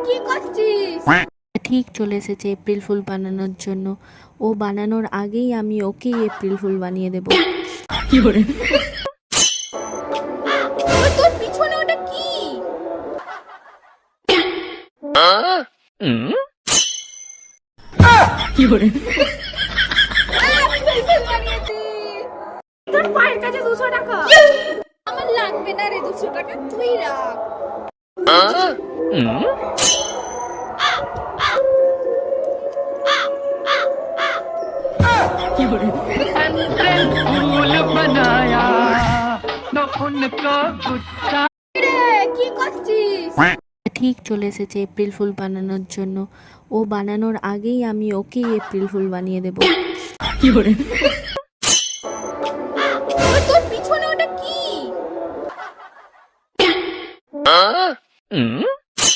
কি করছিস? ঠিক চলে এসেছে এপ্রিল ফুল বানানোর জন্য। ও বানানোর আগেই আমি ওকেই এপ্রিল ফুল বানিয়ে দেবো। তোর পিছনে ওটা কি? আমি পেন্সিল বানিয়েছি। তোর পায়ের কাছে 200 টাকা। আমার লাগবে না রে 200 টাকা, তুই রাখ। फूल बनाया न उनको गुस्सा। রে কি করছিস? ঠিক চলে এসেছে এপ্রিল ফুল বানানোর জন্য। ও বানানোর আগেই আমি ওকেই এপ্রিল ফুল বানিয়ে দেবো। তোর পিছনে ওটা কি?